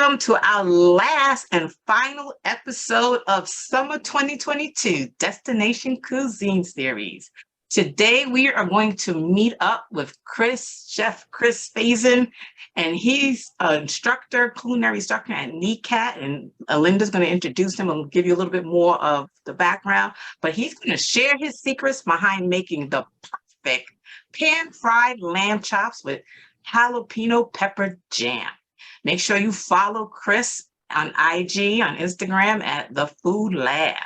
welcome to our last and final episode of Summer 2022 Destination Cuisine Series. Today, we are going to meet up with Chef Chris Faison, and he's an instructor, culinary instructor at NECAT, and Linda's going to introduce him and give you a little bit more of the background, but he's going to share his secrets behind making the perfect pan-fried lamb chops with jalapeno pepper jam. Make sure you follow Chris on IG, on Instagram at The Food Lab.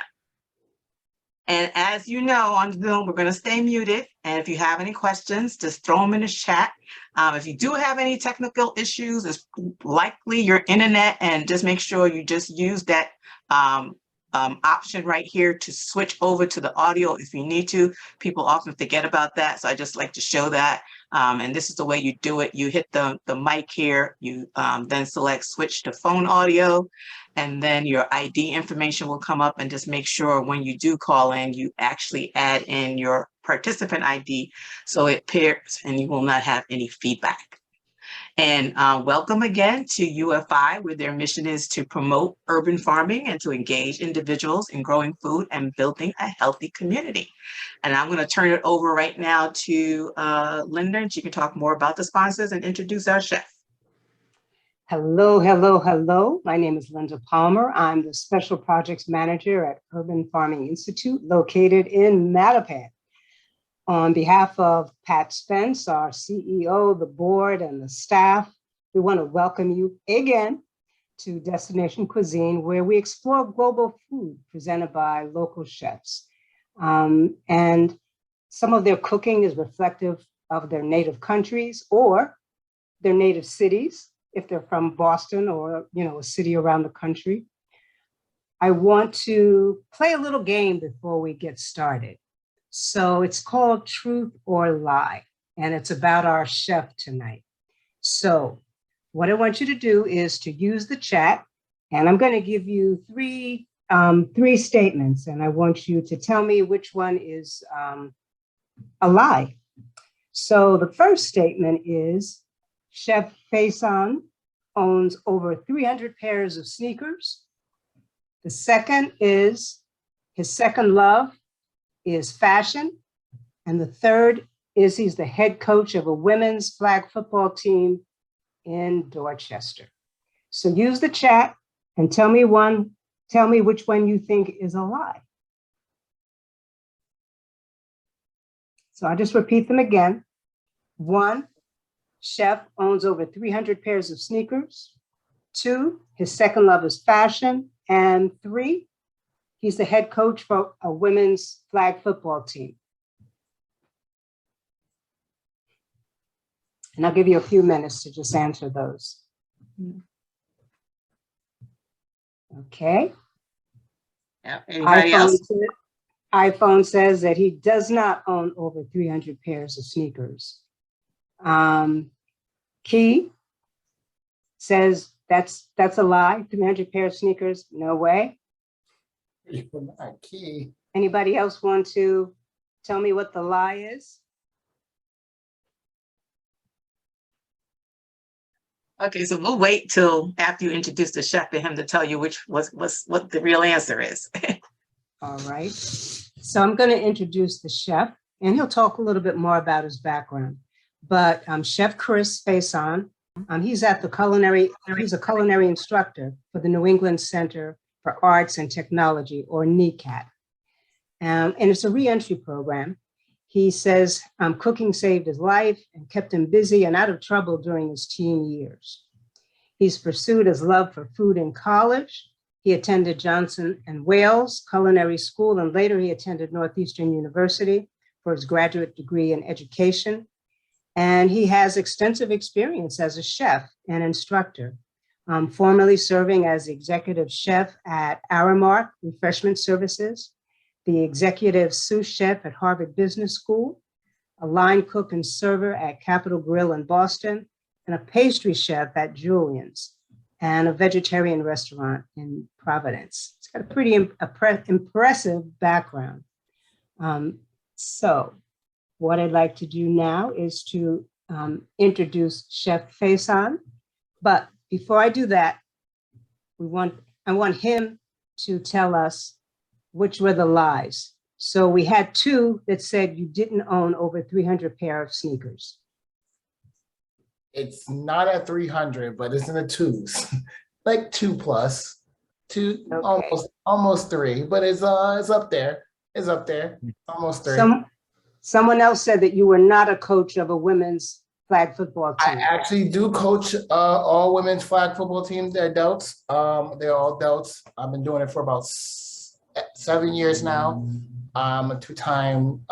And as you know, on Zoom, we're going to stay muted. And if you have any questions, just throw them in the chat. If you do have any technical issues, it's likely your internet, and just make sure you just use that option right here to switch over to the audio if you need to. People often forget about that, so I just like to show that. And this is the way you do it. You hit the mic here, you then select switch to phone audio, and then your ID information will come up, and just make sure when you do call in, you actually add in your participant ID so it pairs and you will not have any feedback. And welcome again to UFI, where their mission is to promote urban farming and to engage individuals in growing food and building a healthy community. And I'm going to turn it over right now to Linda, and she can talk more about the sponsors and introduce our chef. Hello, hello, hello. My name is Linda Palmer. I'm the Special Projects Manager at Urban Farming Institute, located in Mattapan. On behalf of Pat Spence, our CEO, the board, and the staff, we want to welcome you again to Destination Cuisine, where we explore global food presented by local chefs. And some of their cooking is reflective of their native countries or their native cities, if they're from Boston or, a city around the country. I want to play a little game before we get started. So it's called Truth or Lie, and it's about our chef tonight. So what I want you to do is to use the chat, and I'm going to give you three statements, and I want you to tell me which one is a lie. So the first statement is Chef Faison owns over 300 pairs of sneakers. The second is his second love is fashion. And the third is he's the head coach of a women's flag football team in Dorchester. So use the chat and tell me which one you think is a lie. So I'll just repeat them again. 1, chef owns over 300 pairs of sneakers. 2, his second love is fashion. And 3, he's the head coach for a women's flag football team. And I'll give you a few minutes to just answer those. Okay. Yeah. Anybody else? iPhone says that he does not own over 300 pairs of sneakers. Key says that's a lie. 300 pairs of sneakers, no way. Key. Anybody else want to tell me what the lie is? Okay, so we'll wait till after you introduce the chef for him to tell you what the real answer is. All right. So I'm going to introduce the chef, and he'll talk a little bit more about his background. But Chef Chris Faison, he's a culinary instructor for the New England Center for Arts and Technology, or NECAT. And it's a reentry program. He says cooking saved his life and kept him busy and out of trouble during his teen years. He's pursued his love for food in college. He attended Johnson and Wales Culinary School, and later he attended Northeastern University for his graduate degree in education. And he has extensive experience as a chef and instructor, formerly serving as executive chef at Aramark Refreshment Services, the executive sous chef at Harvard Business School, a line cook and server at Capitol Grill in Boston, and a pastry chef at Julian's, and a vegetarian restaurant in Providence. It's got a pretty impressive background. So what I'd like to do now is to introduce Chef Faison. But before I do that, I want him to tell us which were the lies. So we had two that said you didn't own over 300 pair of sneakers. It's not at 300, but it's in the twos, like 2 plus, two, Okay. almost 3, but it's up there. It's up there, almost 3. Someone else said that you were not a coach of a women's flag football I team. actually do coach all women's flag football teams. They're adults. They're all adults. I've been doing it for about 7 years now. I'm a 2-time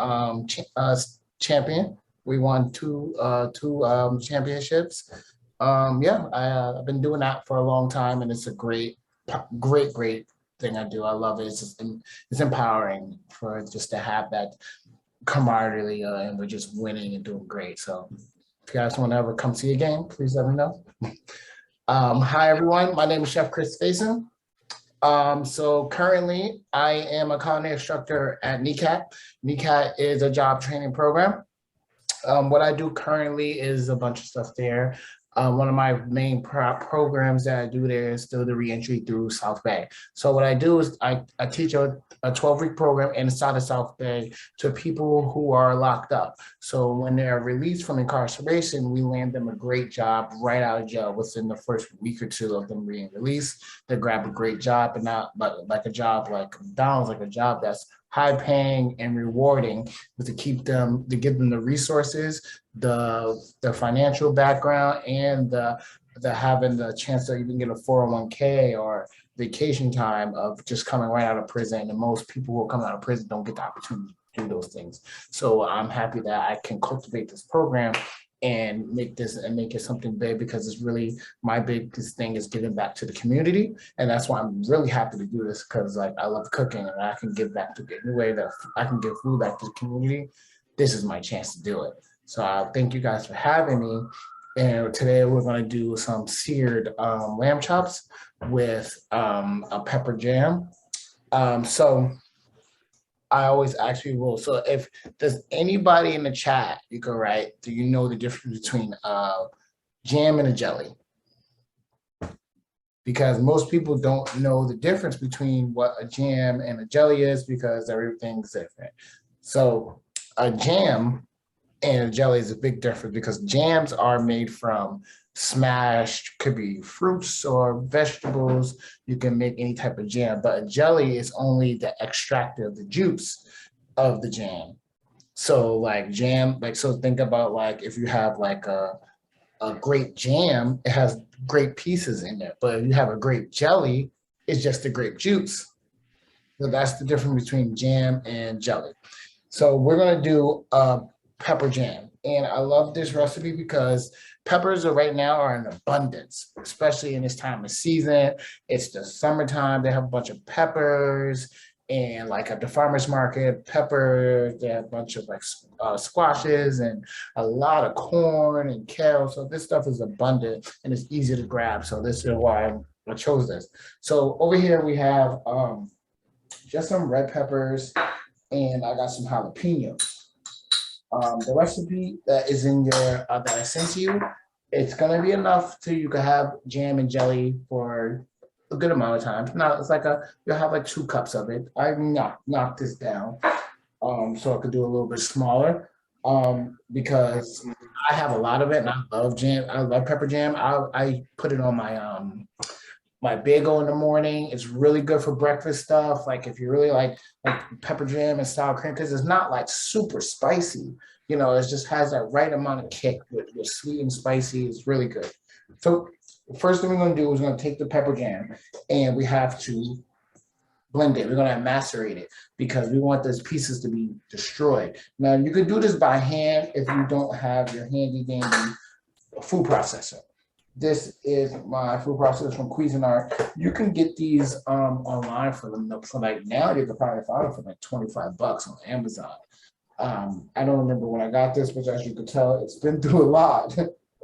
champion. We won two championships. Yeah, I've been doing that for a long time, and it's a great thing I do. I love it. It's empowering for just to have that camaraderie, and we're just winning and doing great. So if you guys want to ever come see a game, please let me know. Hi, everyone. My name is Chef Chris Faison. So currently, I am a culinary instructor at NECAT. NECAT is a job training program. What I do currently is a bunch of stuff there. One of my main programs that I do there is still the reentry through South Bay. So what I do is I teach a 12-week program inside of South Bay to people who are locked up. So when they're released from incarceration, we land them a great job right out of jail within the first week or two of them being released. They grab a great job, and not like a job like McDonald's, like a job that's high paying and rewarding, but to give them the resources, the financial background, and the having the chance to even get a 401k or vacation time of just coming right out of prison. And most people who come out of prison don't get the opportunity to do those things. So I'm happy that I can cultivate this program and make it something big, because it's really my biggest thing is giving back to the community. And that's why I'm really happy to do this, because like I love cooking, and I can give back to any way that I can give food back to the community. This is my chance to do it. So I thank you guys for having me. And today we're going to do some seared lamb chops with a pepper jam. So I always ask people, so if there's anybody in the chat, you can write, do you know the difference between jam and a jelly? Because most people don't know the difference between what a jam and a jelly is, because everything's different. So a jam and a jelly is a big difference, because jams are made from smashed, could be fruits or vegetables. You can make any type of jam, but a jelly is only the extract of the juice of the jam. So like jam, so think about like if you have like a grape jam, it has grape pieces in it, but if you have a grape jelly, it's just the grape juice. So that's the difference between jam and jelly. So we're gonna do pepper jam. And I love this recipe because peppers right now are in abundance, especially in this time of season. It's the summertime. They have a bunch of peppers, and like at the farmer's market, peppers, they have a bunch of like squashes and a lot of corn and kale. So this stuff is abundant and it's easy to grab. So this is why I chose this. So over here we have just some red peppers, and I got some jalapenos. The recipe that is in your that I sent you, it's gonna be enough to you can have jam and jelly for a good amount of time. Now it's like you'll have like 2 cups of it. I knocked this down so I could do a little bit smaller because I have a lot of it, and I love jam. I love pepper jam. I put it on my bagel in the morning. It's really good for breakfast stuff. Like if you really like pepper jam and sour cream, because it's not like super spicy. You know, it just has that right amount of kick with sweet and spicy. It's really good. So the first thing we're going to do is we're going to take the pepper jam, and we have to blend it. We're going to macerate it because we want those pieces to be destroyed. Now you can do this by hand if you don't have your handy dandy food processor. This is my food processor from Cuisine. You can get these online for like now you can probably find them for like $25 on Amazon. I don't remember when I got this, but as you can tell, it's been through a lot.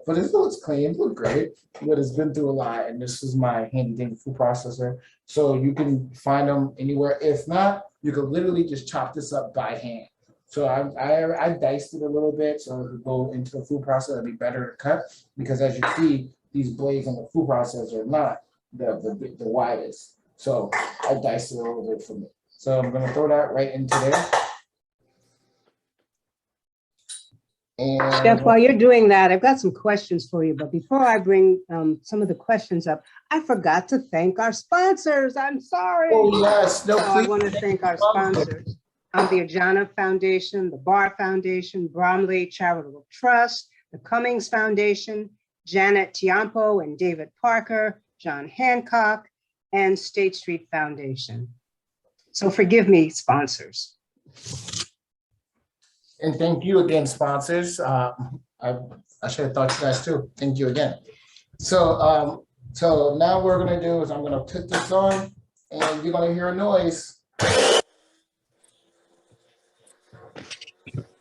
But it looks clean, it looks great, but it's been through a lot. And this is my handy dandy food processor. So you can find them anywhere. If not, you can literally just chop this up by hand. So I diced it a little bit so it could go into the food processor. It'd be better to cut, because as you see, these blades on the food processor are not the widest. So I diced it a little bit for me. So I'm gonna throw that right into there. Chef, And while you're doing that, I've got some questions for you. But before I bring some of the questions up, I forgot to thank our sponsors. I'm sorry. oh yes, no, So I please. want to thank our sponsors. The Ajana Foundation, the Barr Foundation, Bromley Charitable Trust, the Cummings Foundation, Janet Tiampo and David Parker, John Hancock, and State Street Foundation. So forgive me, sponsors. And thank you again, sponsors. I should have thought you guys too. Thank you again. So so now what we're gonna do is I'm gonna put this on, and you're gonna hear a noise.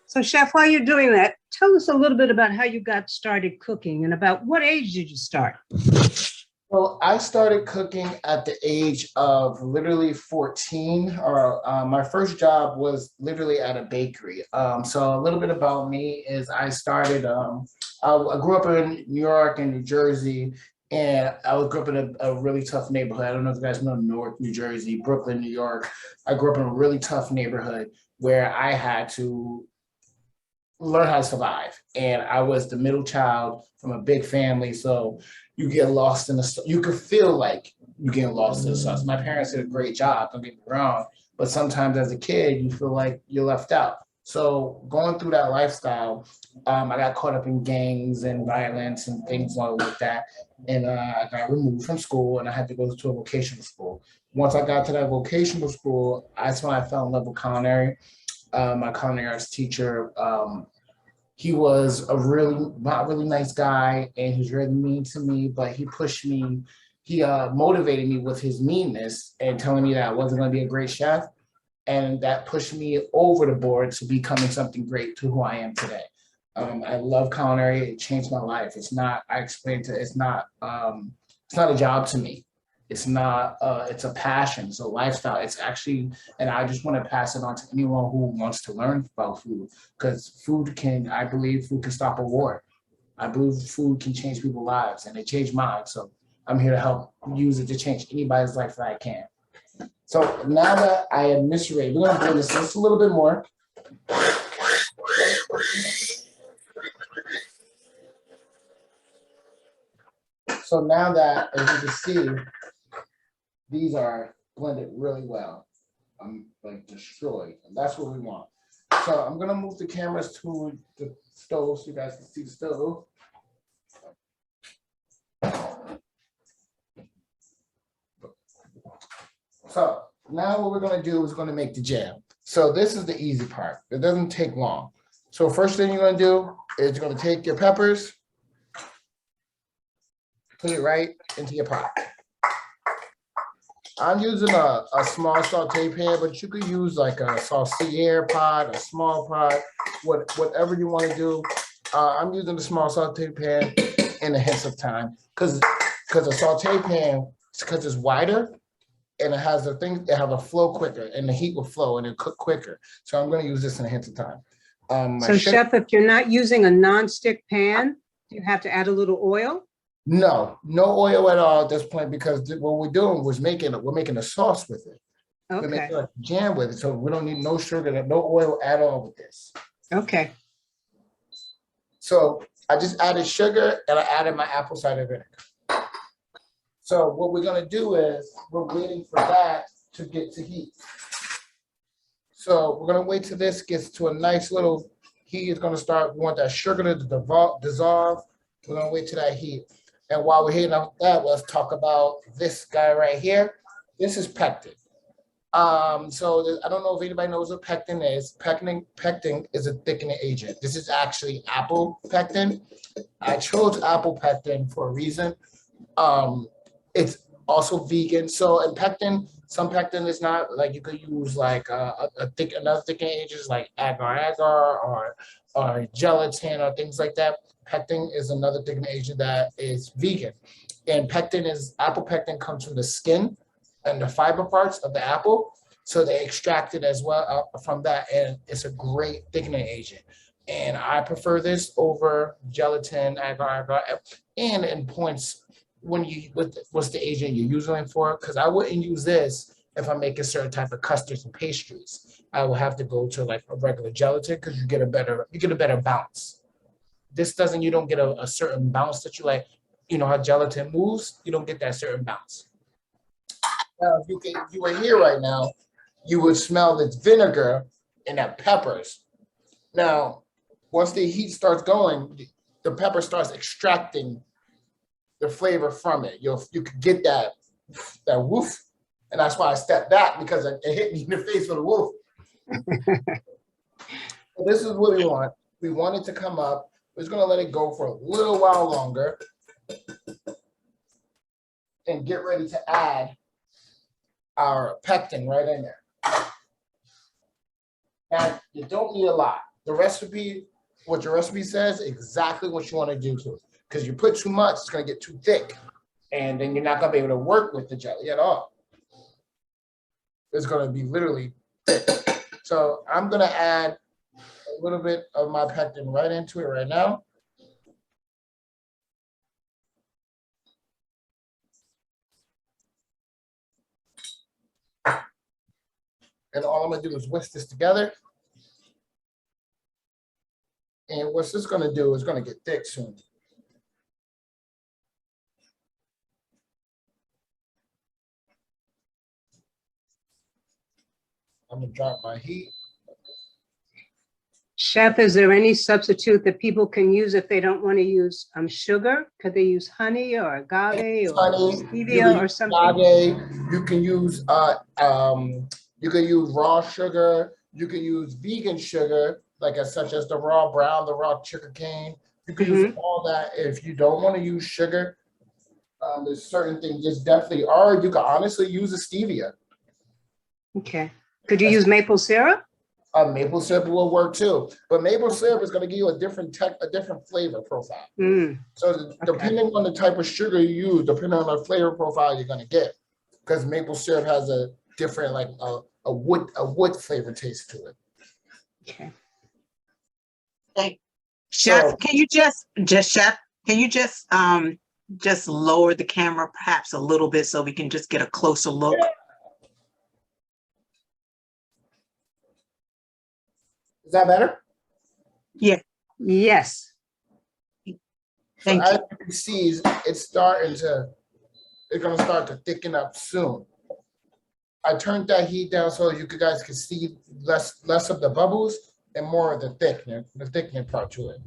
So Chef, while you're doing that, tell us a little bit about how you got started cooking and about what age did you start? Well, I started cooking at the age of literally 14, or my first job was literally at a bakery. So a little bit about me is I started, I grew up in New York and New Jersey, and I grew up in a really tough neighborhood. I don't know if you guys know Newark, New Jersey, Brooklyn, New York. I grew up in a really tough neighborhood where I had to learn how to survive. And I was the middle child from a big family. So you get lost in the, you could feel like you get lost in the sauce. My parents did a great job, don't get me wrong, but sometimes as a kid, you feel like you're left out. So going through that lifestyle, I got caught up in gangs and violence and things like that. And I got removed from school and I had to go to a vocational school. Once I got to that vocational school, that's when I fell in love with culinary. My culinary arts teacher, he was a not really nice guy, and he was really mean to me, but he pushed me, he motivated me with his meanness and telling me that I wasn't gonna be a great chef. And that pushed me over the board to becoming something great to who I am today. I love culinary, it changed my life. It's not, I explained to, it's not a job to me. It's not, it's a passion, it's a lifestyle. It's actually, and I just want to pass it on to anyone who wants to learn about food, because food can, I believe food can stop a war. I believe food can change people's lives, and it changed mine. So I'm here to help use it to change anybody's life that I can. So now that I am misread, we're gonna bring this just a little bit more. So now that, as you can see, these are blended really well. I'm like destroyed, and that's what we want. So I'm gonna move the cameras to the stove so you guys can see the stove. So now what we're gonna do is gonna make the jam. So this is the easy part. It doesn't take long. So first thing you're gonna do is you're gonna take your peppers, put it right into your pot. I'm using a small saute pan, but you could use like a saucier pot, a small pot, whatever you want to do. I'm using a small saute pan in the hints of time because a saute pan, because it's wider and it has the thing, it have a flow quicker and the heat will flow and it cook quicker. So I'm going to use this in the hints of time. So Chef, if you're not using a non-stick pan, do you have to add a little oil? No oil at all at this point, because what we're doing was we're making a sauce with it. Okay. We're making a jam with it, so we don't need no sugar, no oil at all with this. Okay. So I just added sugar and I added my apple cider vinegar. So what we're gonna do is we're waiting for that to get to heat. So we're gonna wait till this gets to a nice little heat. It's gonna start. We want that sugar to dissolve. We're gonna wait till that heat. And while we're heating up that, let's talk about this guy right here. This is pectin. So I don't know if anybody knows what pectin is. Pectin is a thickening agent. This is actually apple pectin. I chose apple pectin for a reason. It's also vegan. So and pectin, some pectin is not, like you could use like another thickening agents like agar or gelatin or things like that. Pectin is another thickening agent that is vegan. And apple pectin comes from the skin and the fiber parts of the apple. So they extract it as well from that, and it's a great thickening agent. And I prefer this over gelatin, agar, and in points, what's the agent you're using it for? Because I wouldn't use this if I'm making certain type of custards and pastries. I will have to go to like a regular gelatin because you get a better bounce. This doesn't, you don't get a certain bounce that you like, you know how gelatin moves, you don't get that certain bounce. Now, if you were here right now, you would smell this vinegar and that peppers. Now, once the heat starts going, the pepper starts extracting the flavor from it. You could get that woof, and that's why I stepped back because it hit me in the face with a woof. So this is what we want. We want it to come up. We're just gonna let it go for a little while longer and get ready to add our pectin right in there. Now, you don't need a lot. The recipe, what your recipe says, exactly what you want to do to it. Because you put too much, it's going to get too thick. And then you're not going to be able to work with the jelly at all. It's going to be literally thick. So I'm going to add a little bit of my pectin right into it right now. And all I'm going to do is whisk this together. And what's this going to do is going to get thick soon. I'm going to drop my heat. Chef, is there any substitute that people can use if they don't want to use sugar? Could they use honey or agave or stevia or something? Agave. You can use raw sugar. You can use vegan sugar, such as the raw brown, the raw sugar cane. You can use all that. If you don't want to use sugar, there's certain things just definitely, or you can honestly use a stevia. Okay. Could you use maple syrup? Maple syrup will work too, but maple syrup is going to give you a different flavor profile. So depending on the type of sugar you use, depending on the flavor profile you're going to get, because maple syrup has a different, a wood flavor taste to it. Okay. Hey, Chef, So, can you just lower the camera perhaps a little bit so we can just get a closer look? Yeah. Is that better? Yeah. Yes. Thank you. As you can see, it's going to start to thicken up soon. I turned that heat down so you guys can see less of the bubbles and more of the thickening part to it.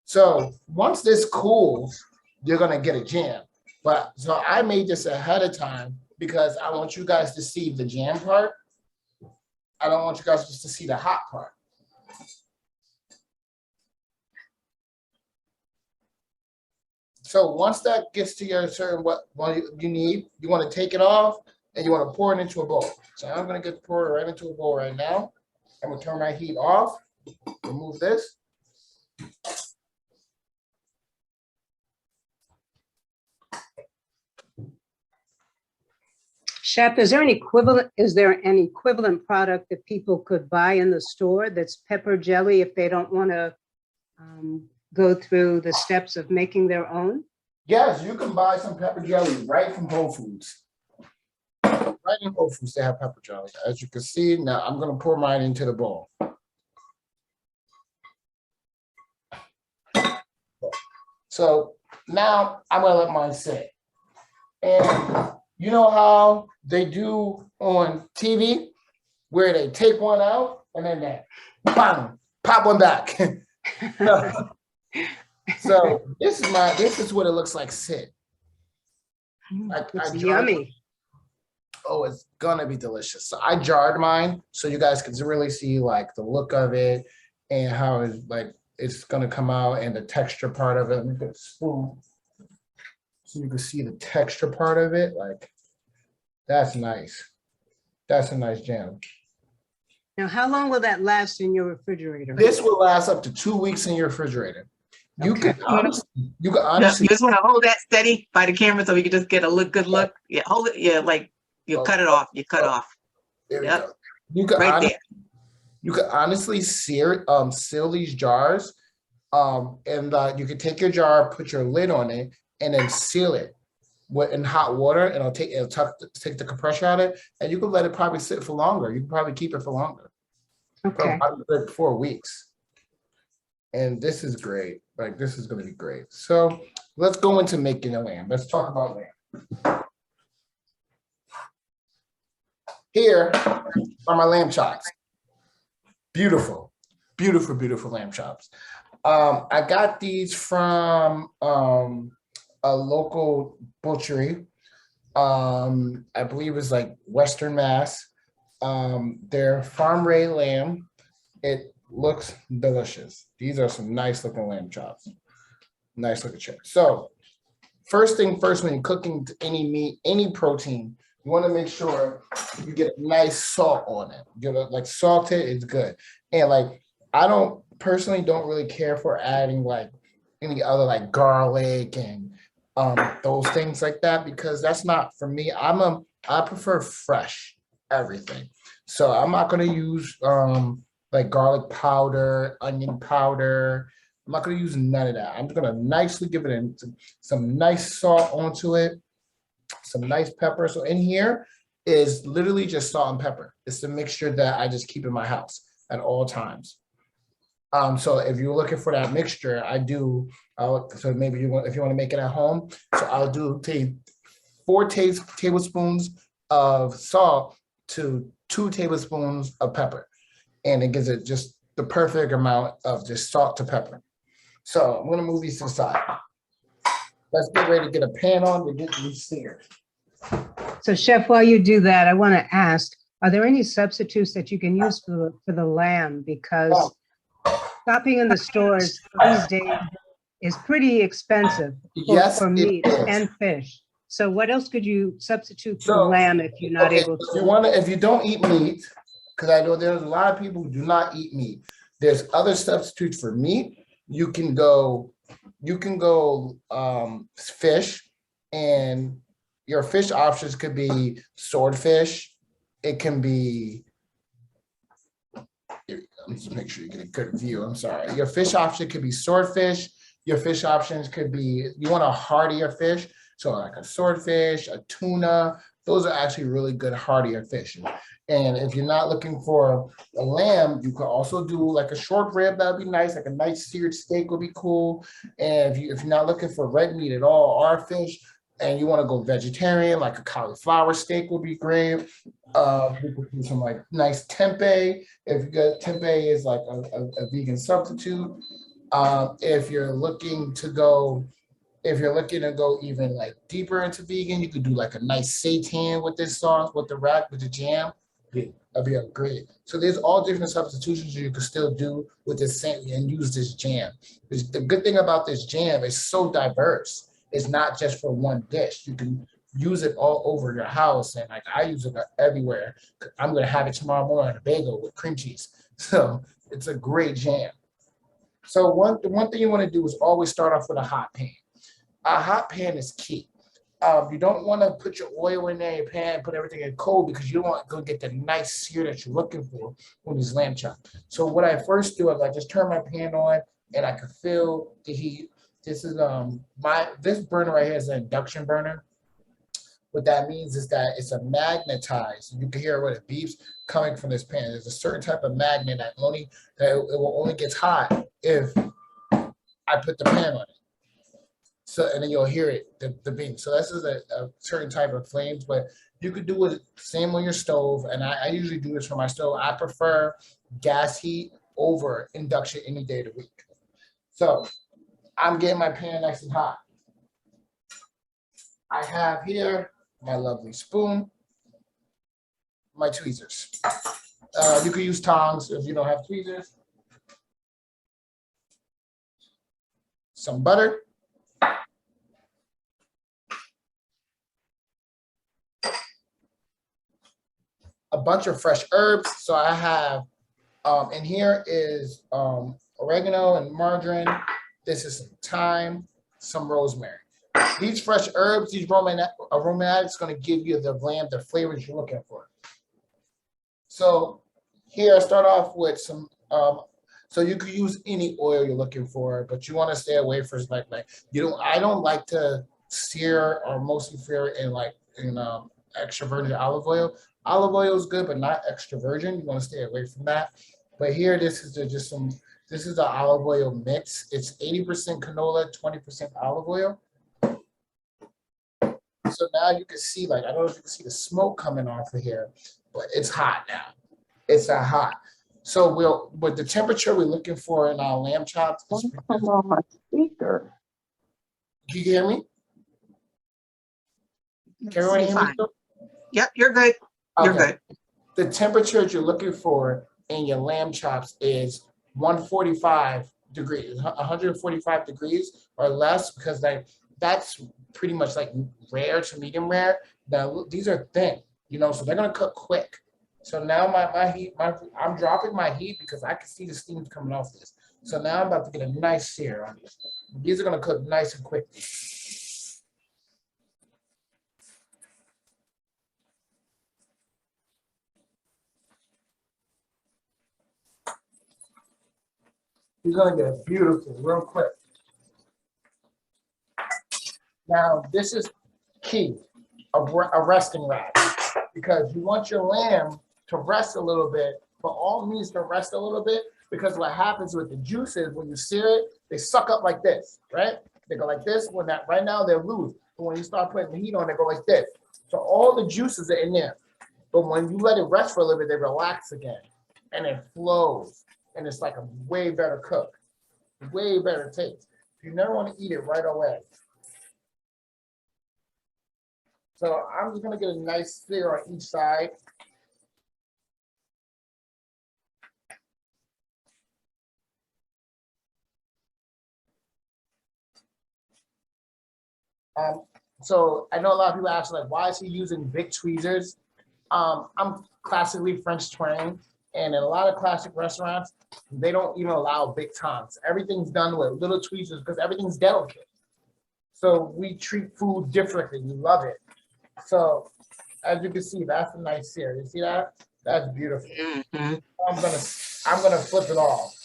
So once this cools, you're going to get a jam. So I made this ahead of time because I want you guys to see the jam part. I don't want you guys just to see the hot part. So once that gets to your certain what you need, you want to take it off and you want to pour it into a bowl. So I'm going to pour it right into a bowl right now. I'm going to turn my heat off, remove this. Chef, is there an equivalent product that people could buy in the store that's pepper jelly if they don't want to go through the steps of making their own? Yes, you can buy some pepper jelly right from Whole Foods. Right in Whole Foods, they have pepper jelly. As you can see, now I'm going to pour mine into the bowl. So now I'm going to let mine sit. And you know how they do on TV where they take one out and then they pop one back. So this is what it looks like sit. It's yummy. Oh, it's gonna be delicious. So I jarred mine so you guys can really see the look of it and how it's gonna come out and the texture part of it. Let me get a spoon so you can see the texture part of it. That's nice. That's a nice jam. Now, how long will that last in your refrigerator? This will last up to 2 weeks in your refrigerator. You can honestly. You just want to hold that steady by the camera so we can just get a good look. Yeah, hold it. Yeah, you cut it off. You cut off. There we go. You can you can honestly seal these jars, and you can take your jar, put your lid on it, and then seal it in hot water, and take the compression out of it, and you can let it probably sit for longer. You can probably keep it for longer, Okay. for like 4 weeks. And this is great. Like, this is going to be great. So let's go into making a lamb. Let's talk about lamb. Here are my lamb chops. Beautiful, beautiful, beautiful lamb chops. I got these from a local butchery. I believe it's like Western Mass. They're farm raised lamb. It looks delicious. These are some nice looking lamb chops. Nice looking chops. So first thing first, when you're cooking any meat, any protein, you want to make sure you get a nice salt on it. Get it like salted, it's good. And like, I don't really care for adding like any other like garlic and those things like that, because that's not for me. I prefer fresh everything. So I'm not going to use like garlic powder, onion powder. I'm not going to use none of that. I'm just going to nicely give it some nice salt onto it, some nice pepper. So in here is literally just salt and pepper. It's the mixture that I just keep in my house at all times. So if you're looking for that mixture, so maybe if you want to make it at home, so I'll do 4 tablespoons of salt to 2 tablespoons of pepper. And it gives it just the perfect amount of just salt to pepper. So I'm gonna move these to the side. Let's get ready to get a pan on to get these seared. So Chef, while you do that, I want to ask, are there any substitutes that you can use for the lamb? Because shopping in the stores these days is pretty expensive for meat and fish. So what else could you substitute for the lamb if you're not able to? If you don't eat meat, because I know there's a lot of people who do not eat meat. There's other substitutes for meat. You can go fish, and your fish options could be swordfish. It can be, here we go. Let me just make sure you get a good view. I'm sorry. Your fish option could be swordfish. Your fish options could be, you want a heartier fish. So like a swordfish, a tuna, those are actually really good heartier fish. And if you're not looking for a lamb, you could also do like a short rib. That'd be nice. Like a nice seared steak would be cool. And if you're not looking for red meat at all or fish, and you want to go vegetarian, like a cauliflower steak would be great. We could do some like nice tempeh. If you got tempeh is like a vegan substitute. If you're looking to go even like deeper into vegan, you could do like a nice seitan with this sauce, with the jam. Yeah, that'd be great. So there's all different substitutions you can still do with this and use this jam. The good thing about this jam is so diverse. It's not just for one dish. You can use it all over your house, and like I use it everywhere. I'm gonna have it tomorrow morning on a bagel with cream cheese. So it's a great jam. So the one thing you want to do is always start off with a hot pan. A hot pan is key. You don't want to put your oil in there, your pan, put everything in cold, because you don't want to go get the nice sear that you're looking for on these lamb chops. So what I first do is I just turn my pan on, and I can feel the heat. This is this burner right here is an induction burner. What that means is that it's a magnetized. You can hear what it beeps coming from this pan. There's a certain type of magnet that it will only get hot if I put the pan on it. So, and then you'll hear it, the beep. So this is a certain type of flames, but you could do it same on your stove. And I usually do this for my stove. I prefer gas heat over induction any day of the week. So I'm getting my pan nice and hot. I have here my lovely spoon, my tweezers. You could use tongs if you don't have tweezers. Some butter. A bunch of fresh herbs. So I have, in here is oregano and margarine. This is some thyme, some rosemary. These fresh herbs, these aromatics, going to give you the flavors you're looking for. So here I start off with some, so you could use any oil you're looking for, but you want to stay away from I don't like to sear or mostly sear in like in extra virgin olive oil. Olive oil is good, but not extra virgin. You want to stay away from that. But here, this is this is the olive oil mix. It's 80% canola, 20% olive oil. So now you can see, like, I don't know if you can see the smoke coming off of here, but it's hot now. It's that hot. So with the temperature we're looking for in our lamb chops. Come on my speaker. Do you hear me? Can everyone hear me? Yep, you're good. You're good. The temperature you're looking for in your lamb chops is 145 degrees, 145 degrees or less, because that's pretty much like rare to medium rare. Now these are thin, you know, so they're gonna cook quick. So now my heat, I'm dropping my heat because I can see the steam coming off this. So now I'm about to get a nice sear on this. These are gonna cook nice and quickly. You're gonna get beautiful real quick. Now this is key, a resting rack, because you want your lamb to rest a little bit, for all meats to rest a little bit, because what happens with the juices when you sear it, they suck up like this, right? They go like this. When that right now they're loose, but when you start putting the heat on, they go like this. So all the juices are in there, but when you let it rest for a little bit, they relax again, and it flows, and it's like a way better cook, way better taste. You never want to eat it right away. So I'm just gonna get a nice sear on each side. So I know a lot of people ask, like, why is he using big tweezers? I'm classically French trained, and in a lot of classic restaurants, they don't even allow big tongs. Everything's done with little tweezers because everything's delicate. So we treat food differently. We love it. So as you can see, that's a nice sear. You see that? That's beautiful. Mm-hmm. I'm gonna flip it off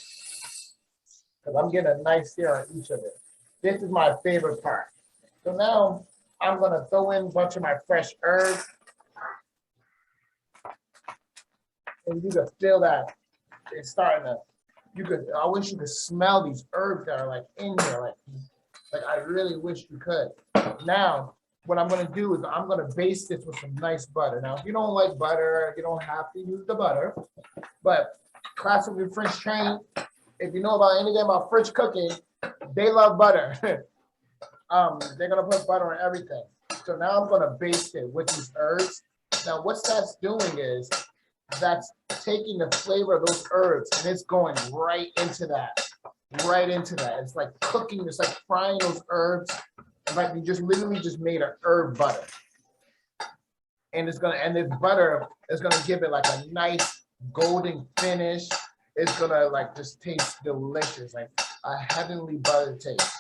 because I'm getting a nice sear on each of it. This is my favorite part. So now I'm gonna throw in a bunch of my fresh herbs, and you can feel that it's starting to. I wish you could smell these herbs that are like in here, like I really wish you could. Now, what I'm gonna do is I'm gonna baste this with some nice butter. Now, if you don't like butter, you don't have to use the butter, but classically French trained, if you know about anything about French cooking, they love butter. They're gonna put butter on everything. So now I'm gonna baste it with these herbs. Now, what that's doing is that's taking the flavor of those herbs and it's going right into that. It's like cooking, it's like frying those herbs. Like you just literally just made an herb butter. And this butter is gonna give it like a nice golden finish. It's gonna like just taste delicious, like a heavenly butter taste.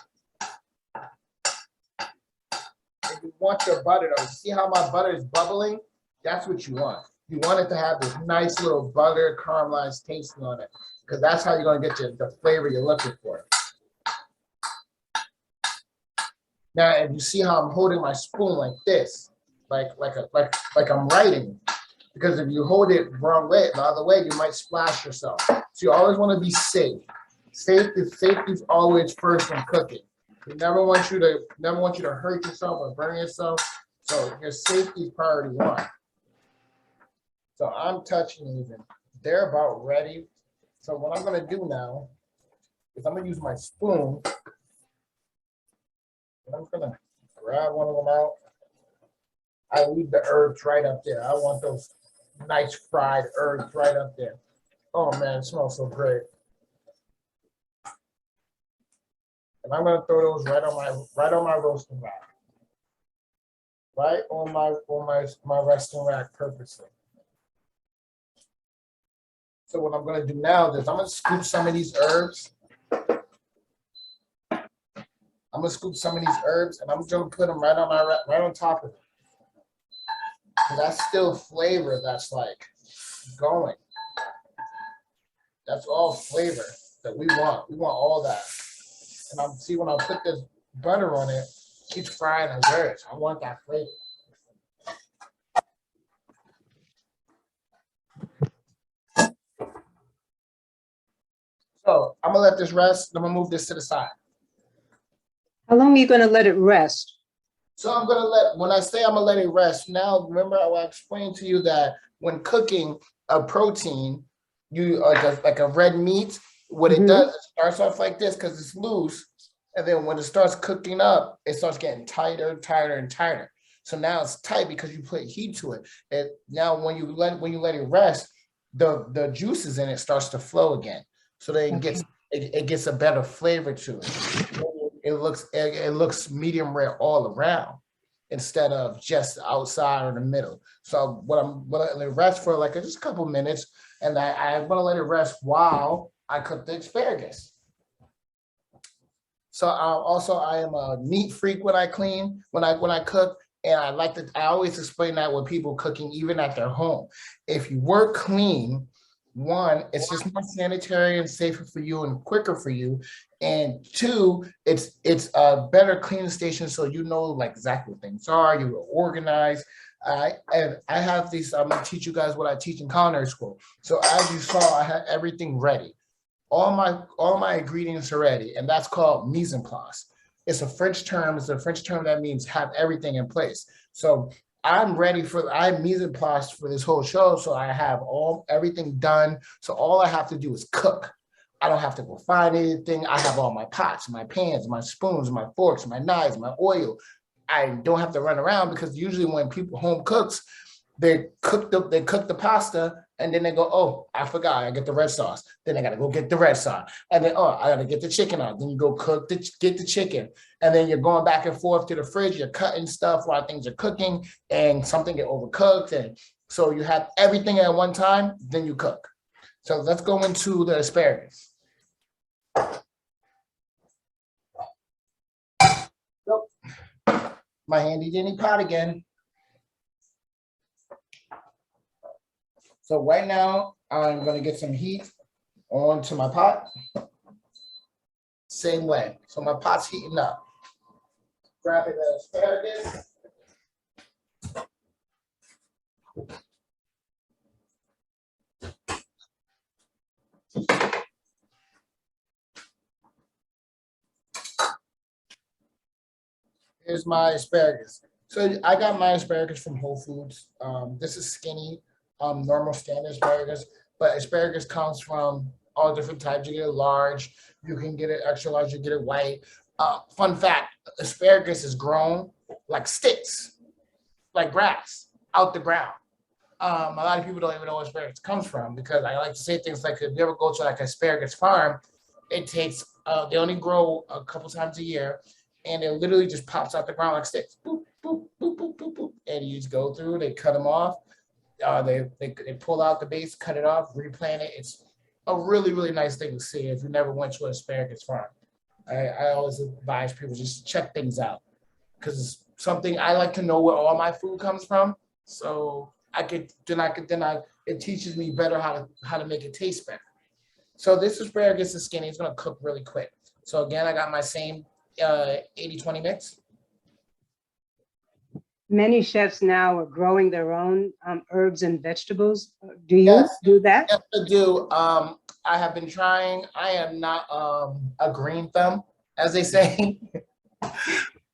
If you want your butter though, see how my butter is bubbling? That's what you want. You want it to have this nice little butter caramelized taste on it, because that's how you're gonna get the flavor you're looking for. Now, if you see how I'm holding my spoon like this, like I'm writing, because if you hold it wrong way, the other way, you might splash yourself. So you always want to be safe. Safety is always first when cooking. We never want you to hurt yourself or burn yourself. So your safety is priority one. So I'm touching these and they're about ready. So what I'm gonna do now is I'm gonna use my spoon. And I'm gonna grab one of them out. I leave the herbs right up there. I want those nice fried herbs right up there. Oh man, it smells so great. And I'm gonna throw those right on my roasting rack. Right on my resting rack purposely. So what I'm gonna do now is I'm gonna scoop some of these herbs. I'm gonna scoop some of these herbs and I'm gonna put them right on top of it. So that's still flavor that's like going. That's all flavor that we want. We want all that. And I'm see when I put this butter on it, keeps frying desserts. I want that flavor. So I'm gonna let this rest. I'm gonna move this to the side. How long are you going to let it rest? So I'm gonna when I say I'm gonna let it rest, now remember I explained to you that when cooking a protein, you like a red meat, what it does, it starts off like this because it's loose. And then when it starts cooking up, it starts getting tighter, tighter, and tighter. So now it's tight because you put heat to it. And now when you let it rest, the juices in it starts to flow again. So then it gets a better flavor to it. It looks medium rare all around instead of just outside or the middle. So I'm gonna let it rest for like just a couple minutes, and I'm gonna let it rest while I cook the asparagus. So I am a meat freak when I cook, and I always explain that with people cooking even at their home. If you work clean, one, it's just more sanitary and safer for you and quicker for you. And two, it's a better cleaning station, so you know like exactly what things are, you are organized. I have these, I'm gonna teach you guys what I teach in culinary school. So as you saw, I had everything ready. All my ingredients are ready, and that's called mise en place. It's a French term. It's a French term that means have everything in place. So I'm mise en place for this whole show. So I have everything done. So all I have to do is cook. I don't have to go find anything. I have all my pots, my pans, my spoons, my forks, my knives, my oil. I don't have to run around because usually when people home cooks, they cook the pasta and then they go, oh, I forgot, I get the red sauce. Then I gotta go get the red sauce. And then, oh, I gotta get the chicken out. Then you go get the chicken. And then you're going back and forth to the fridge, you're cutting stuff while things are cooking and something get overcooked. And so you have everything at one time, then you cook. So let's go into the asparagus. Nope. My handy dandy pot again. So right now, I'm gonna get some heat onto my pot. Same way. So my pot's heating up. Grabbing the asparagus. Here's my asparagus. So I got my asparagus from Whole Foods. This is skinny, normal standard asparagus, but asparagus comes from all different types. You get it large, you can get it extra large, you get it white. Fun fact, asparagus is grown like sticks, like grass, out the ground. A lot of people don't even know where asparagus comes from because I like to say things like, if you ever go to like asparagus farm, it takes, they only grow a couple times a year, and it literally just pops out the ground like sticks. Boop, boop, boop, boop, boop, boop. And you just go through, they cut them off. They pull out the base, cut it off, replant it. It's a really, really nice thing to see if you never went to an asparagus farm. I always advise people just check things out because it's something I like to know where all my food comes from. So it teaches me better how to make it taste better. So this asparagus is skinny. It's gonna cook really quick. So again, I got my same 80-20 mix. Many chefs now are growing their own herbs and vegetables. Do you do that? Yes, I do. I have been trying. I am not a green thumb, as they say.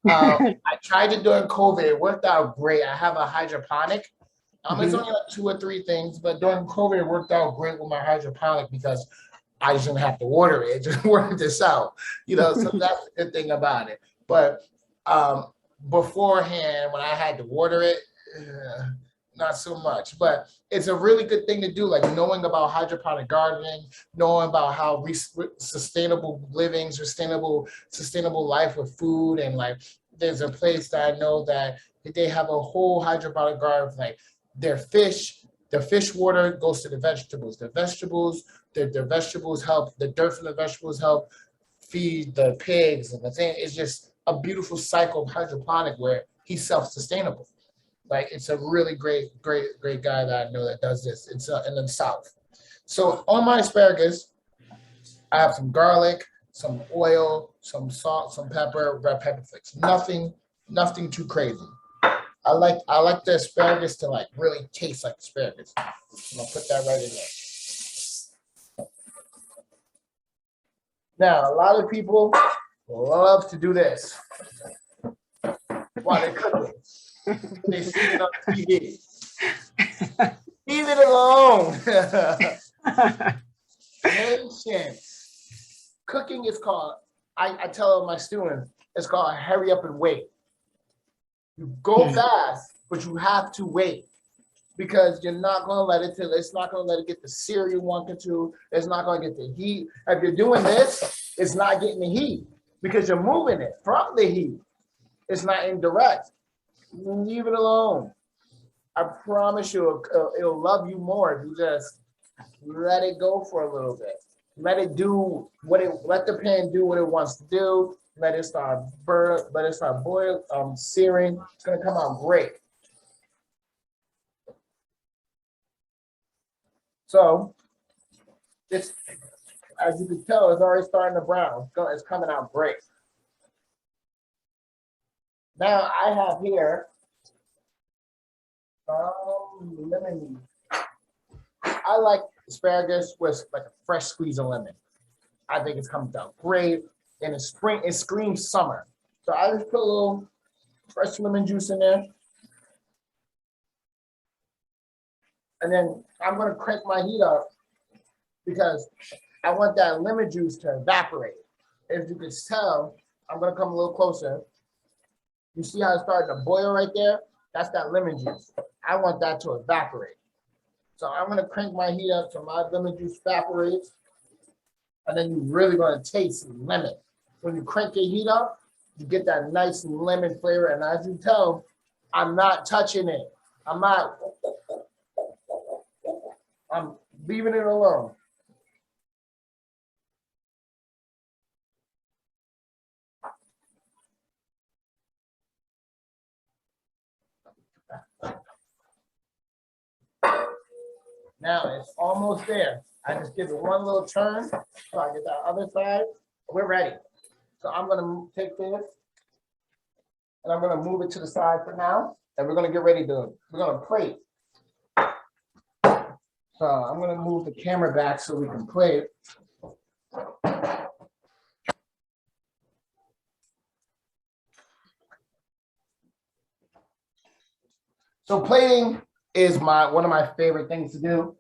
I tried it during COVID. It worked out great. I have a hydroponic. It's only like 2 or 3 things, but during COVID, it worked out great with my hydroponic because I just didn't have to water it. It just worked this out, so that's the good thing about it. But beforehand, when I had to water it, not so much. But it's a really good thing to do, like knowing about hydroponic gardening, knowing about how sustainable living, sustainable life with food. And like, there's a place that I know that they have a whole hydroponic garden, like their fish. The fish water goes to the vegetables. The vegetables help. The dirt from the vegetables help feed the pigs, and the thing is just a beautiful cycle of hydroponic where he's self-sustainable. Like, it's a really great guy that I know that does this. It's in the South. So on my asparagus, I have some garlic, some oil, some salt, some pepper, red pepper flakes. Nothing nothing too crazy. I like the asparagus to like really taste like asparagus. I'm gonna put that right in there. Now, a lot of people love to do this while they're cooking. They see it on TV. Leave it alone. Patience. Cooking is called, I tell my students, it's called hurry up and wait. You go fast, but you have to wait because you're not going to let it till it's not going to let it get the sear you want it to. It's not going to get the heat. If you're doing this, it's not getting the heat because you're moving it from the heat. It's not indirect. Leave it alone. I promise you, it'll love you more if you just let it go for a little bit. Let it do let the pan do what it wants to do. Let it start boiling, searing. It's gonna come out great. So this, as you can tell, it's already starting to brown. It's coming out great. Now I have here lemon. I like asparagus with like a fresh squeeze of lemon. I think it's coming out great. In the spring, it screams summer. So I just put a little fresh lemon juice in there. And then I'm gonna crank my heat up because I want that lemon juice to evaporate. As you can tell, I'm gonna come a little closer. You see how it's starting to boil right there? That's that lemon juice. I want that to evaporate. So I'm gonna crank my heat up so my lemon juice evaporates. And then you're really gonna taste lemon. When you crank your heat up, you get that nice lemon flavor. And as you tell, I'm not touching it. I'm leaving it alone. Now it's almost there. I just give it one little turn so I get that other side. We're ready. So I'm gonna take this and I'm gonna move it to the side for now. And we're gonna get ready to, we're gonna plate. So I'm gonna move the camera back so we can plate. So plating is one of my favorite things to do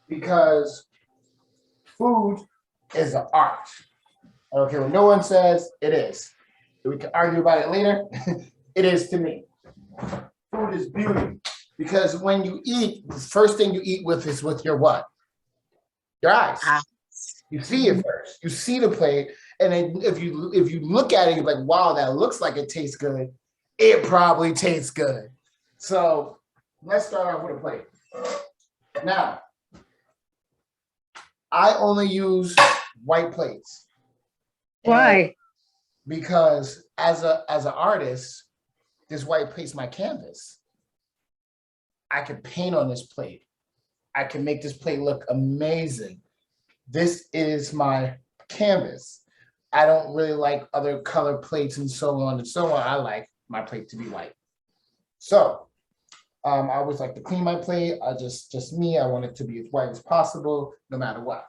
because food is an art. I don't care what no one says, it is. We can argue about it later. It is to me. Food is beauty because when you eat, the first thing you eat with is with your what? Your eyes. You see it first. You see the plate, and then if you look at it, you're like, wow, that looks like it tastes good. It probably tastes good. So let's start off with a plate. Now, I only use white plates. Why? Because as an artist, this white plate's my canvas. I can paint on this plate. I can make this plate look amazing. This is my canvas. I don't really like other color plates and so on and so on. I like my plate to be white. So I always like to clean my plate. Just me, I want it to be as white as possible, no matter what.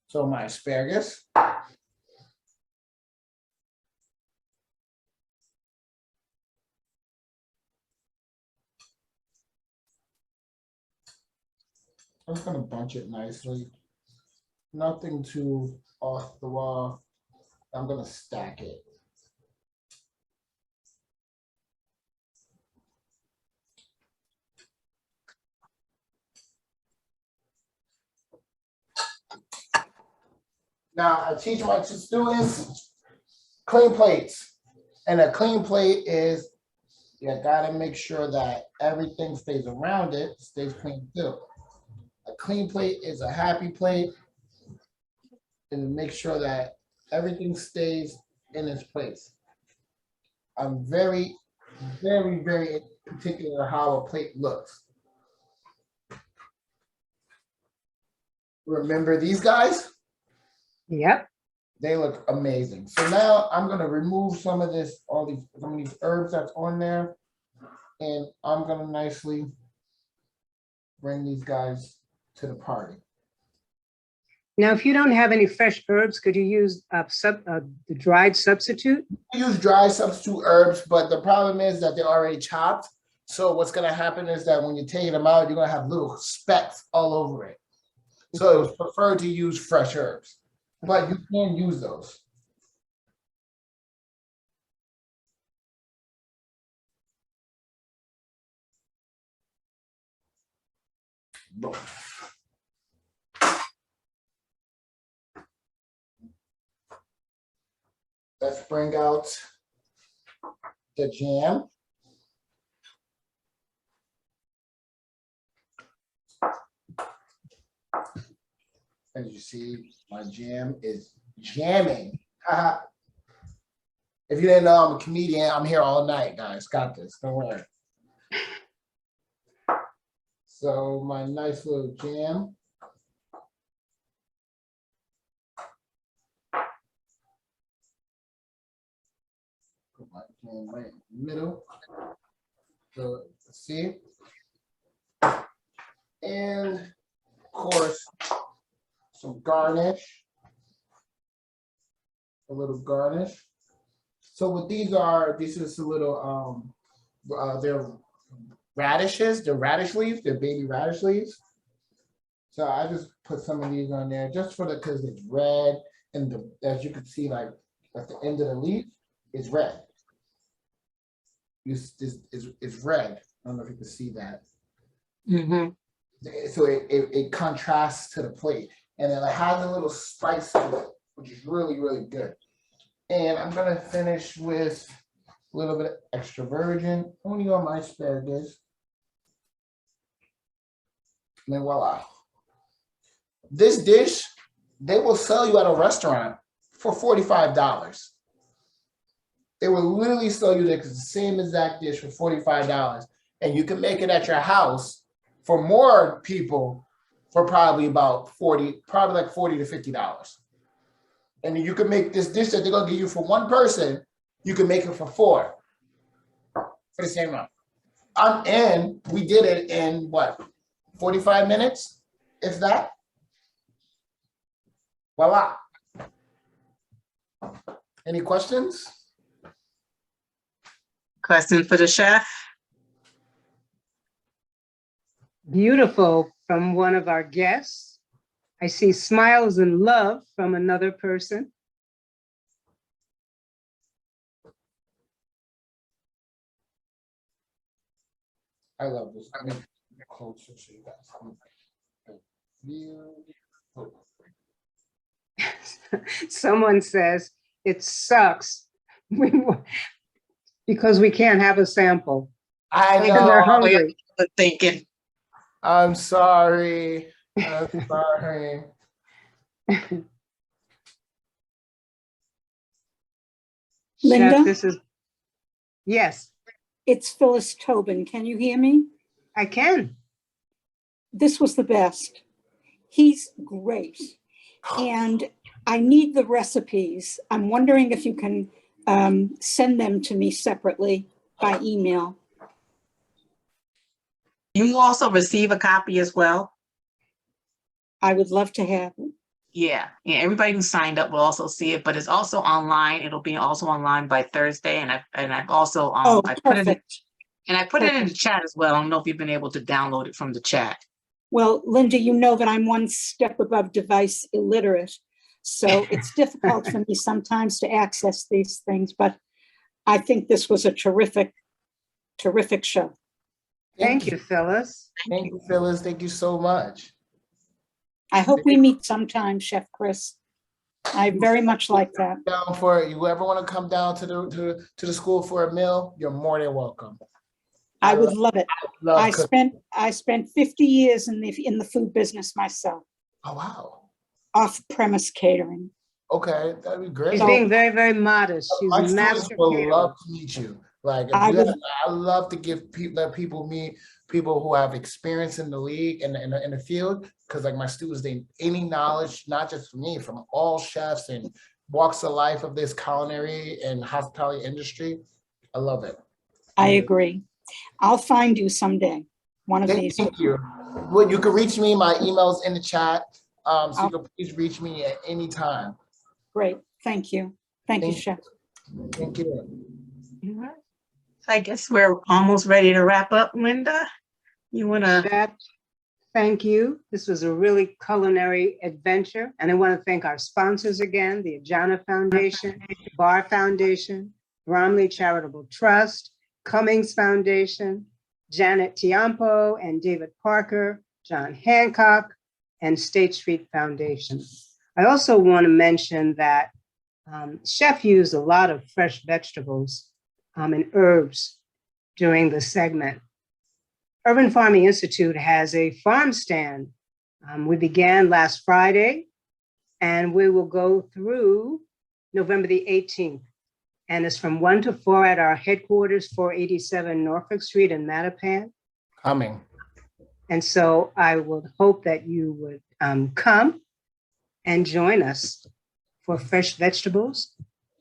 So my asparagus. I'm just gonna bunch it nicely. Nothing too off the wall. I'm gonna stack it. Now, I teach my students clean plates. And a clean plate is, you gotta make sure that everything stays around it, stays clean too. A clean plate is a happy plate. And make sure that everything stays in its place. I'm very, very, very particular how a plate looks. Remember these guys? Yep. They look amazing. So now I'm gonna remove some of this, some of these herbs that's on there, and I'm gonna nicely bring these guys to the party. Now, if you don't have any fresh herbs, could you use the dried substitute? I use dry substitute herbs, but the problem is that they're already chopped. So what's gonna happen is that when you're taking them out, you're gonna have little specks all over it. So it's preferred to use fresh herbs, but you can use those. Boom. Let's bring out the jam. As you see, my jam is jamming. If you didn't know I'm a comedian, I'm here all night, guys. Got this, don't worry. So my nice little jam. Put my jam right in the middle. So see? And of course, some garnish. A little garnish. So what these are, this is a little they're radishes, they're radish leaves, they're baby radish leaves. So I just put some of these on there just for because it's red, and as you can see, like at the end of the leaf, it's red. It's red. I don't know if you can see that. Mm-hmm. So it contrasts to the plate, and then it has a little spice to it, which is really, really good. And I'm gonna finish with a little bit of extra virgin, only on my asparagus. And then voila. This dish, they will sell you at a restaurant for $45. They will literally sell you the same exact dish for $45. And you can make it at your house for more people for probably about probably like $40 to $50. And you can make this dish that they're gonna give you for one person, you can make it for four for the same amount. And we did it in what, 45 minutes, if that? Voila. Any questions? Question for the chef? Beautiful from one of our guests. I see smiles and love from another person. I love this. I mean, closer so you guys. Someone says it sucks because we can't have a sample. I And they're know. hungry. Thinking. I'm sorry. I'm sorry. Linda? Chef, this is, yes, It's Phyllis Tobin. Can you hear me? I can. This was the best. He's great. And I need the recipes. I'm wondering if you can send them to me separately by email. You will also receive a copy as well. I would love to have it. Yeah, everybody who signed up will also see it, but it's also online. It'll be also online by Thursday, and I've also Oh, I put it perfect. and I put it in the chat as well. I don't know if you've been able to download it from the chat. Well, Linda, you know that I'm one step above device illiterate, so it's difficult for me sometimes to access these things, but I think this was a terrific show. Thank you, Phyllis. Thank you, Phyllis. Thank you so much. I hope we meet sometime, Chef Chris. I very much like that. Down for it. You ever want to come down to the school for a meal? You're more than welcome. I would love it. Love I cooking. spent 50 years in the food business myself, Oh wow. off-premise catering. Okay, that'd be great. She's being very, very modest. She's My a students master will caterer. love to meet you. Like, I I love to give let people meet people who have experience in the league and in the field. Because like my students, they any knowledge, not just from me, from all chefs and walks of life of this culinary and hospitality industry. I love it. I agree. I'll find you someday, one of these. Thank you. Well, you can reach me. My email's in the chat. So you can please reach me at any time. Great. Thank you. Thank you, Chef. Thank you. All right. I guess we're almost ready to wrap up, Linda. You want to? Chef, thank you. This was a really culinary adventure. And I want to thank our sponsors again, the Ajana Foundation, Bar Foundation, Bromley Charitable Trust, Cummings Foundation, Janet Tiampo and David Parker, John Hancock, and State Street Foundation. I also want to mention that Chef used a lot of fresh vegetables and herbs during the segment. Urban Farming Institute has a farm stand. We began last Friday, and we will go through November the 18th. And it's from 1 to 4 at our headquarters, 487 Norfolk Street in Mattapan. Coming. And so I would hope that you would come and join us for fresh vegetables.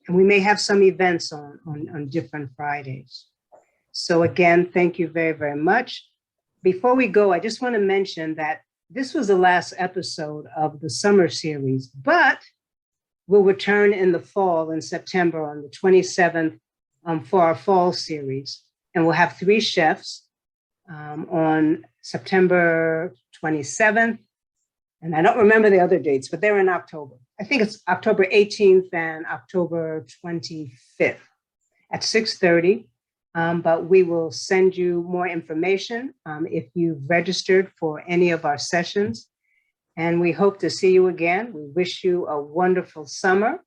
And we may have some events on different Fridays. So again, thank you very, very much. Before we go, I just want to mention that this was the last episode of the summer series, but we'll return in the fall in September on the 27th for our fall series. And we'll have 3 chefs on September 27th. And I don't remember the other dates, but they're in October. I think it's October 18th and October 25th at 6:30. But we will send you more information if you've registered for any of our sessions. And we hope to see you again. We wish you a wonderful summer.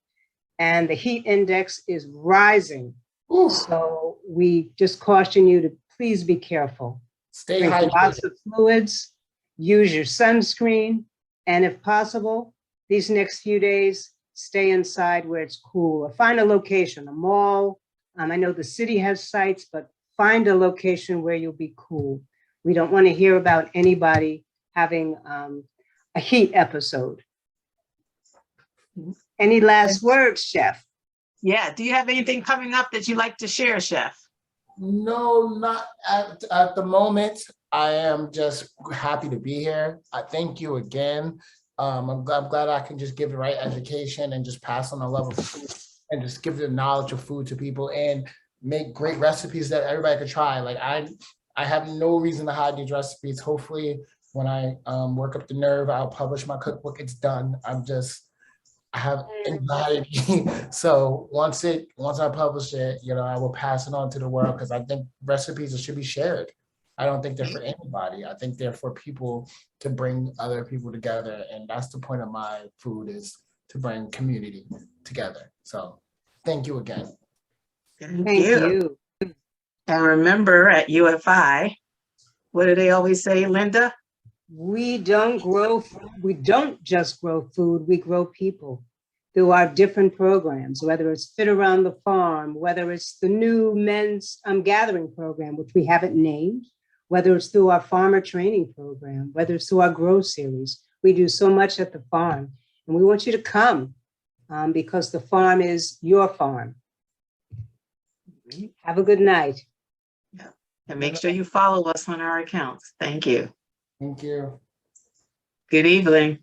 And the heat index is rising. Ooh. So we just caution you to please be careful. Stay Drink hydrated. lots of fluids, use your sunscreen, and if possible, these next few days, stay inside where it's cool, or find a location, a mall. I know the city has sites, but find a location where you'll be cool. We don't want to hear about anybody having a heat episode. Any last words, Chef? Yeah. Do you have anything coming up that you'd like to share, Chef? No, not at the moment. I am just happy to be here. I thank you again. I'm glad I can just give the right education and just pass on the love of food and just give the knowledge of food to people and make great recipes that everybody could try. Like I have no reason to hide these recipes. Hopefully when I work up the nerve, I'll publish my cookbook. It's done. I have anxiety. So once I publish it, I will pass it on to the world because I think recipes should be shared. I don't think they're for anybody. I think they're for people to bring other people together. And that's the point of my food, is to bring community together. So thank you again. Thank you. And remember, at UFI, what do they always say, Linda? We don't just grow food, we grow people through our different programs, whether it's Fit Around the Farm, whether it's the new men's gathering program, which we haven't named, whether it's through our farmer training program, whether it's through our grow series. We do so much at the farm, and we want you to come because the farm is your farm. Have a good night. Yeah. And make sure you follow us on our accounts. Thank you. Thank you. Good evening.